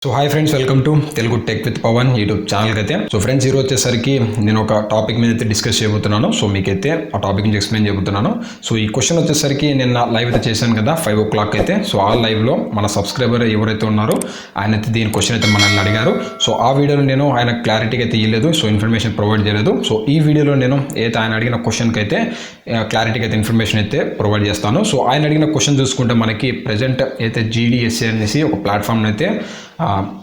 So hi friends, welcome to Telugu tech with Pavan YouTube ఛానల్కి అయితే. So friends, ఈరోజు వచ్చేసరికి నేను ఒక టాపిక్ మీద అయితే డిస్కస్ చేయబోతున్నాను. సో మీకైతే ఆ టాపిక్ నుంచి ఎక్స్ప్లెయిన్ చేయబోతున్నాను. సో ఈ క్వశ్చన్ వచ్చేసరికి నిన్న లైవ్ అయితే చేశాను కదా 5 o'clock అయితే. సో ఆ లైవ్లో మన సబ్స్క్రైబర్ ఎవరైతే ఉన్నారో ఆయన అయితే దీని క్వశ్చన్ అయితే మనల్ని అడిగారు. సో ఆ వీడియోలో నేను ఆయన క్లారిటీకి అయితే ఇవ్వలేదు, సో ఇన్ఫర్మేషన్ ప్రొవైడ్ చేయలేదు. సో ఈ వీడియోలో నేను అయితే ఆయన అడిగిన క్వశ్చన్కి అయితే క్లారిటీకి అయితే ఇన్ఫర్మేషన్ అయితే ప్రొవైడ్ చేస్తాను. సో ఆయన అడిగిన క్వశ్చన్ చూసుకుంటే మనకి ప్రజెంట్ అయితే Gdsa అనేసి ఒక ప్లాట్ఫామ్ అయితే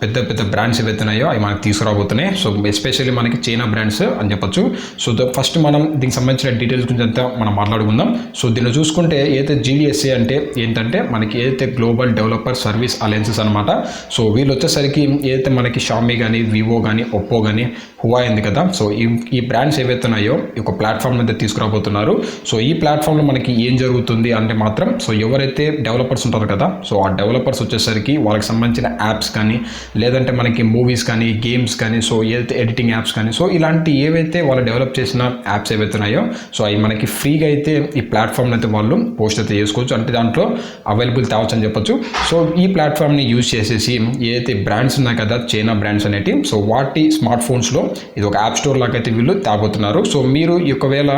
పెద్ద పెద్ద బ్రాండ్స్ ఏవైతున్నాయో అవి మనకి తీసుకురాబోతున్నాయి. సో ఎస్పెషల్లీ మనకి చైనా బ్రాండ్స్ అని చెప్పొచ్చు. సో ఫస్ట్ మనం దీనికి సంబంధించిన డీటెయిల్స్ గురించి అంతా మనం మాట్లాడుకుందాం. సో దీన్ని చూసుకుంటే ఏదైతే Gdsa అంటే ఏంటంటే మనకి ఏదైతే గ్లోబల్ డెవలపర్ సర్వీస్ అలయన్సెస్ అనమాట. సో వీళ్ళు వచ్చేసరికి ఏదైతే మనకి షామీ కానీ, వివో కానీ, ఒప్పో కానీ, హువాయ్ ఉంది కదా. సో ఈ బ్రాండ్స్ ఏవైతున్నాయో ఈ ఒక ప్లాట్ఫామ్ అయితే తీసుకురాబోతున్నారు. సో ఈ ప్లాట్ఫామ్లో మనకి ఏం జరుగుతుంది అంటే మాత్రం సో ఎవరైతే డెవలపర్స్ ఉంటారు కదా, సో ఆ డెవలపర్స్ వచ్చేసరికి వాళ్ళకి సంబంధించిన యాప్స్ కానీ, లేదంటే మనకి మూవీస్ కానీ, గేమ్స్ కానీ, సో ఏదైతే ఎడిటింగ్ యాప్స్ కానీ, సో ఇలాంటి ఏవైతే వాళ్ళు డెవలప్ చేసిన యాప్స్ ఏవైతున్నాయో సో అవి మనకి ఫ్రీగా అయితే ఈ ప్లాట్ఫామ్ అయితే వాళ్ళు పోస్ట్ అయితే చేసుకోవచ్చు, అంటే దాంట్లో అవైలబుల్ తేవచ్చు అని చెప్పొచ్చు. సో ఈ ప్లాట్ఫామ్ని యూజ్ చేసేసి ఏదైతే బ్రాండ్స్ ఉన్నాయి కదా, చైనా బ్రాండ్స్ అనేవి, సో వాటి స్మార్ట్ ఫోన్స్లో ఇది ఒక యాప్ స్టోర్ లాగా అయితే వీళ్ళు తేబోతున్నారు. సో మీరు ఒకవేళ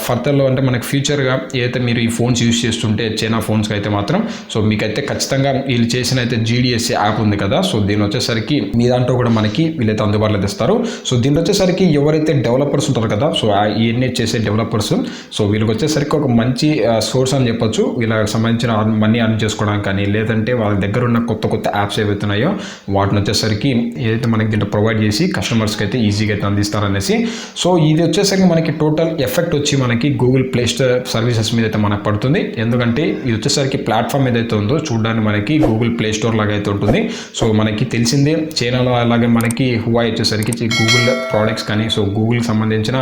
ఫర్దర్లో అంటే మనకి ఫ్యూచర్గా ఏదైతే మీరు ఈ ఫోన్స్ యూజ్ చేస్తుంటే చైనా ఫోన్స్కి అయితే మాత్రం సో మీకైతే ఖచ్చితంగా వీళ్ళు చేసిన అయితే Gdsa యాప్ ఉంది కదా, సో దీని వచ్చేసరికి మీ దాంట్లో కూడా మనకి వీళ్ళైతే అందుబాటులో తెస్తారు. సో దీని వచ్చేసరికి ఎవరైతే డెవలపర్స్ ఉంటారు కదా, సో ఇవన్నీ చేసే డెవలపర్స్, సో వీళ్ళకి వచ్చేసరికి ఒక మంచి సోర్స్ అని చెప్పొచ్చు. వీళ్ళకి సంబంధించిన మనీ అర్న్ చేసుకోవడానికి కానీ, లేదంటే వాళ్ళ దగ్గర ఉన్న కొత్త కొత్త యాప్స్ ఏవైతున్నాయో వాటిని వచ్చేసరికి ఏదైతే మనకి దీంట్లో ప్రొవైడ్ చేసి కస్టమర్స్కి అయితే ఈజీగా అయితే అందిస్తారనేసి. సో ఇది వచ్చేసరికి మనకి టోటల్ ఎఫెక్ట్ వచ్చి మనకి గూగుల్ ప్లే స్టోర్ సర్వీసెస్ మీద అయితే మనకు పడుతుంది. ఎందుకంటే ఇది వచ్చేసరికి ప్లాట్ఫామ్ ఏదైతే ఉందో చూడడానికి మనకి గూగుల్ ప్లే స్టోర్ లాగా అయితే ఉంటుంది. సో మనకి తెలిసిందే చైనాలో అలాగే మనకి హువాయ్ వచ్చేసరికి గూగుల్ ప్రోడక్ట్స్ కానీ, సో గూగుల్కి సంబంధించిన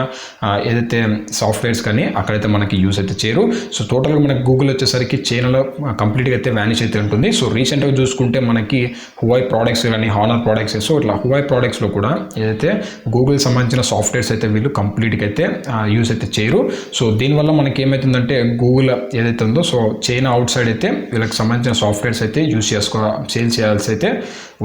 ఏదైతే సాఫ్ట్వేర్స్ కానీ అక్కడైతే మనకి యూజ్ అయితే చేయరు. సో టోటల్గా మనకి గూగుల్ వచ్చేసరికి చైనాలో కంప్లీట్గా అయితే వ్యానిష్ అయితే ఉంటుంది. సో రీసెంట్గా చూసుకుంటే మనకి హువాయ్ ప్రోడక్ట్స్ కానీ, హానర్ ప్రోడక్ట్స్, సో ఇట్లా హువాయ్ ప్రోడక్ట్స్లో కూడా ఏదైతే గూగుల్ సంబంధించిన సాఫ్ట్వేర్స్ అయితే వీళ్ళు కంప్లీట్గా అయితే యూజ్ అయితే చేయరు. సో దీనివల్ల మనకి ఏమవుతుందంటే గూగుల్ ఏదైతే ఉందో సో చైనా అవుట్ సైడ్ అయితే వీళ్ళకి సంబంధించిన సాఫ్ట్వేర్స్ అయితే యూజ్ సేల్ చేయాల్సి అయితే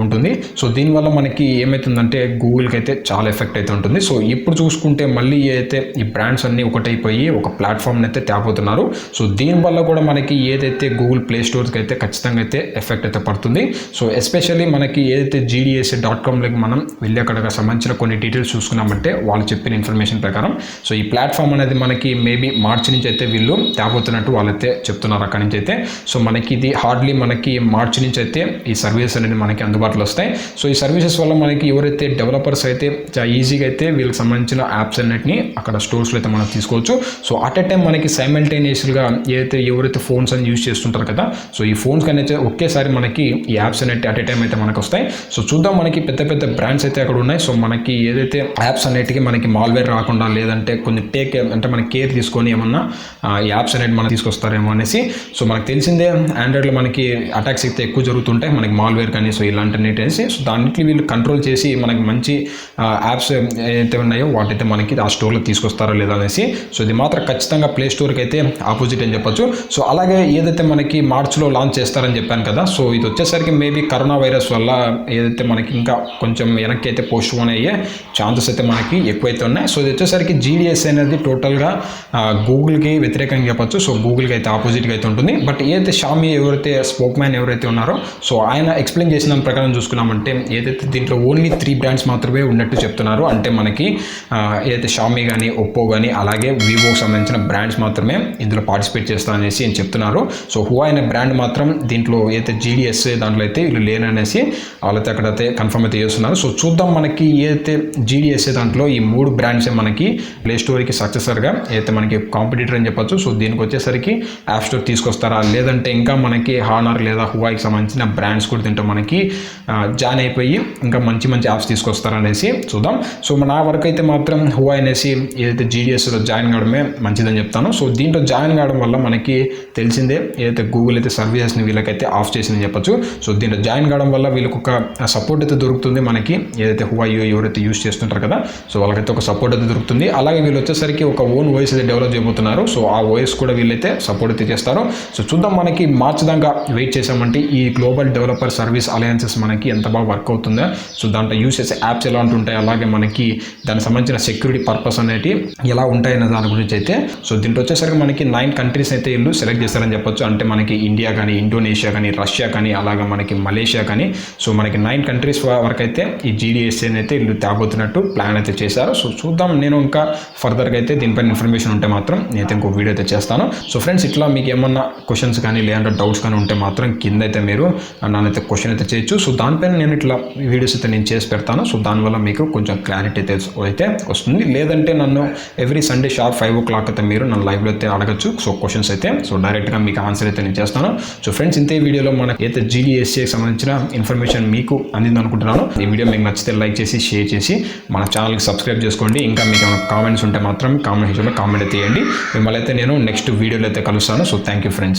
ఉంటుంది. సో దీనివల్ల మనకి ఏమవుతుందంటే గూగుల్కి అయితే చాలా ఎఫెక్ట్ అయితే ఉంటుంది. సో ఇప్పుడు చూసుకుంటే మళ్ళీ అయితే ఈ బ్రాండ్స్ అన్నీ ఒకటైపోయి ఒక ప్లాట్ఫామ్ని అయితే తేపోతున్నారు. సో దీనివల్ల కూడా మనకి ఏదైతే గూగుల్ ప్లే స్టోర్స్కి అయితే ఖచ్చితంగా అయితే ఎఫెక్ట్ అయితే పడుతుంది. సో ఎస్పెషల్లీ మనకి ఏదైతే Gdsa.comలోకి మనం వెళ్ళి అక్కడ సంబంధించిన కొన్ని డీటెయిల్స్ చూసుకున్నామంటే వాళ్ళు చెప్పిన ఇన్ఫర్మేషన్ ప్రకారం సో ఈ ప్లాట్ఫామ్ అనేది మనకి మేబీ మార్చి నుంచి అయితే వీళ్ళు తేపోతున్నట్టు వాళ్ళైతే చెప్తున్నారు అక్కడి నుంచి అయితే. సో మనకి ఇది హార్డ్లీ మనకి మార్చి నుంచి అయితే ఈ సర్వీసెస్ అనేది మనకి అందుబాటులో వస్తాయి. సో ఈ సర్వీసెస్ వల్ల మనకి ఎవరైతే డెవలపర్స్ అయితే ఈజీగా అయితే వీళ్ళకి సంబంధించిన యాప్స్ అన్నిటిని అక్కడ స్టోర్స్లో అయితే మనం తీసుకోవచ్చు. సో అట్ ఎ టైం మనకి సైమల్టేనియస్గా ఎవరైతే ఫోన్స్ అని యూజ్ చేస్తుంటారు కదా, సో ఈ ఫోన్స్ అనేది ఒకేసారి మనకి ఈ యాప్స్ అనేవి అట్ ఎ టైం అయితే మనకు వస్తాయి. సో చూద్దాం, మనకి పెద్ద పెద్ద బ్రాండ్స్ అయితే అక్కడ ఉన్నాయి. సో మనకి ఏదైతే యాప్స్ అనేటికి మనకి మాల్వేర్ రాకుండా, లేదంటే కొన్ని అంటే మనకి కేర్ తీసుకొని ఏమన్నా యాప్స్ అనేది మనం తీసుకొస్తారేమో అనేసి. సో మనకు తెలిసిందే ఆండ్రాయిడ్లో మనకి అటాక్స్ అయితే ఎక్కువ జరుగుతుంటాయి, మనకి మాల్వేర్ కానీ, సో ఇలాంటి అనేసి. సో దానికి వీళ్ళు కంట్రోల్ చేసి మనకి మంచి యాప్స్ ఏదైతే ఉన్నాయో వాటైతే మనకి ఆ స్టోర్లో తీసుకొస్తారో లేదా అనేసి. సో ఇది మాత్రం ఖచ్చితంగా ప్లే స్టోర్కి అయితే ఆపోజిట్ అని చెప్పొచ్చు. సో అలాగే ఏదైతే మనకి మార్చ్లో లాంచ్ చేస్తారని చెప్పాను కదా, సో ఇది వచ్చేసరికి మేబీ కరోనా వైరస్ వల్ల ఏదైతే మనకి ఇంకా కొంచెం వెనక్కి అయితే పోస్ట్ పోన్ అయ్యే ఛాన్సెస్ అయితే మనకి ఎక్కువైతే ఉన్నాయి. సో ఇది వచ్చేసరికి Gdsa అనేది టోటల్గా గూగుల్కి వ్యతిరేకంగా చెప్పొచ్చు. సో గూగుల్కి అయితే ఆపోజిట్గా అయితే ఉంటుంది. బట్ ఏదైతే షామీ ఎవరైతే స్పోక్ మ్యాన్ ఎవరైతే ఉన్నారో సో ఆయన ఎక్స్ప్లెయిన్ చేసిన ప్రకారం చూసుకున్నామంటే ఏదైతే దీంట్లో ఓన్లీ 3 బ్రాండ్స్ మాత్రమే ఉన్నట్టు చెప్తున్నారు. అంటే మనకి ఏదైతే షామీ కానీ, ఒప్పో కానీ, అలాగే వివోకి సంబంధించిన బ్రాండ్స్ మాత్రమే ఇందులో పార్టిసిపేట్ చేస్తారనేసి అని చెప్తున్నారు. సో హువాయ్ అనే బ్రాండ్ మాత్రం దీంట్లో ఏదైతే Gdsa దాంట్లో అయితే వీళ్ళు లేననేసి వాళ్ళైతే అక్కడైతే కన్ఫర్మ్ అయితే చేస్తున్నారు. సో చూద్దాం, మనకి ఏదైతే Gdsa దాంట్లో ఈ 3 బ్రాండ్సే మనకి ప్లే స్టోర్కి సక్సెసర్గా అయితే మనకి కాంపిటీటర్ అని చెప్పొచ్చు. సో దీనికి వచ్చేసరికి యాప్ స్టోర్ తీసుకొస్తారా, లేదంటే ఇంకా మనకి హానర్ లేదా హువాయ్కి సంబంధించిన బ్రాండ్స్ కూడా దీంట్లో మనకి జాయిన్ అయిపోయి ఇంకా మంచి మంచి యాప్స్ తీసుకొస్తారనేసి చూద్దాం. సో నా వరకు అయితే మాత్రం హువాయ్ అనేసి ఏదైతే Gdsaలో జాయిన్ కావడమే మంచిదని చెప్తాను. సో దీంట్లో జాయిన్ కావడం వల్ల మనకి తెలిసిందే ఏదైతే గూగుల్ అయితే సర్వీసెస్ని వీళ్ళకైతే ఆఫ్ చేసిందని చెప్పొచ్చు. సో దీంట్లో జాయిన్ కావడం వల్ల వీళ్ళకి ఒక సపోర్ట్ అయితే దొరుకుతుంది. మనకి ఏదైతే హువాయ్ ఎవరైతే యూజ్ చేస్తుంటారు కదా, సో వాళ్ళకైతే ఒక సపోర్ట్ అయితే దొరుకుతుంది. అలాగే వీళ్ళు వచ్చేసరికి ఒక ఓన్ వాయిస్ అయితే డెవలప్ చేయబోతున్నారు. సో ఆ వాయిస్ కూడా వీళ్ళైతే సపోర్ట్ అయితే చేస్తారు. సో చూద్దాం, మనకి మార్చి దాకా వెయిట్ చేసామంటే ఈ global developer service alliance alliances మనకి ఎంత బాగా వర్క్ అవుతుందో, సో దాంట్లో యూస్ చేసే యాప్స్ ఎలా ఉంటుంటాయి, అలాగే మనకి దానికి సంబంధించిన సెక్యూరిటీ పర్పస్ అనేవి ఎలా ఉంటాయన్న దాని గురించి అయితే సో దీంట్లో వచ్చేసరికి మనకి 9 కంట్రీస్ అయితే వీళ్ళు సెలెక్ట్ చేస్తారని చెప్పొచ్చు. అంటే మనకి ఇండియా కానీ, ఇండోనేషియా కానీ, రష్యా కానీ, అలాగే మనకి మలేషియా కానీ, సో మనకి 9 కంట్రీస్ వరకు అయితే ఈ GDSA అయితే వీళ్ళు తేబోతున్నట్టు ప్లాన్ అయితే చేశారు. సో చూద్దాం, నేను ఇంకా ఫర్దర్గా అయితే దీనిపైన ఇన్ఫర్మేషన్ ఉంటే మాత్రం నేనైతే ఇంకో వీడియో అయితే చేస్తాను. సో ఫ్రెండ్స్, ఇట్లా మీకు ఏమన్నా క్వశ్చన్స్ కానీ లేదంటే డౌట్స్ కానీ ఉంటే మాత్రం కింద అయితే మీరు నన్నైతే క్వశ్చన్ అయితే చేయొచ్చు. సో దానిపైన నేను ఇట్లా వీడియోస్ అయితే నేను చేసి పెడతాను. సో దానివల్ల మీకు కొంచెం క్లారిటీ అయితే వస్తుంది. లేదంటే నన్ను ఎవ్రీ సండే షార్ప్ 5 o'clock అయితే మీరు నన్ను లైవ్లో అయితే అడగచ్చు. సో క్వశ్చన్స్ అయితే సో డైరెక్ట్గా మీకు ఆన్సర్ అయితే నేను చేస్తాను. సో ఫ్రెండ్స్, ఇంతే వీడియోలో మనకి అయితే GDSAకి సంబంధించిన ఇన్ఫర్మేషన్ మీకు అందింది అనుకుంటున్నాను. ఈ వీడియో మీకు నచ్చితే లైక్ చేసి షేర్ చేసి మన ఛానల్కి సబ్స్క్రైబ్ చేసుకోండి. ఇంకా మీకు ఏమైనా కామెంట్స్ ఉంటే మాత్రం కామెంట్ సెక్షన్లో కామెంట్ అయితే చేయండి. మిమ్మల్ని అయితే నేను నెక్స్ట్ వీడియోలో అయితే కలుస్తాను. So thank you friends.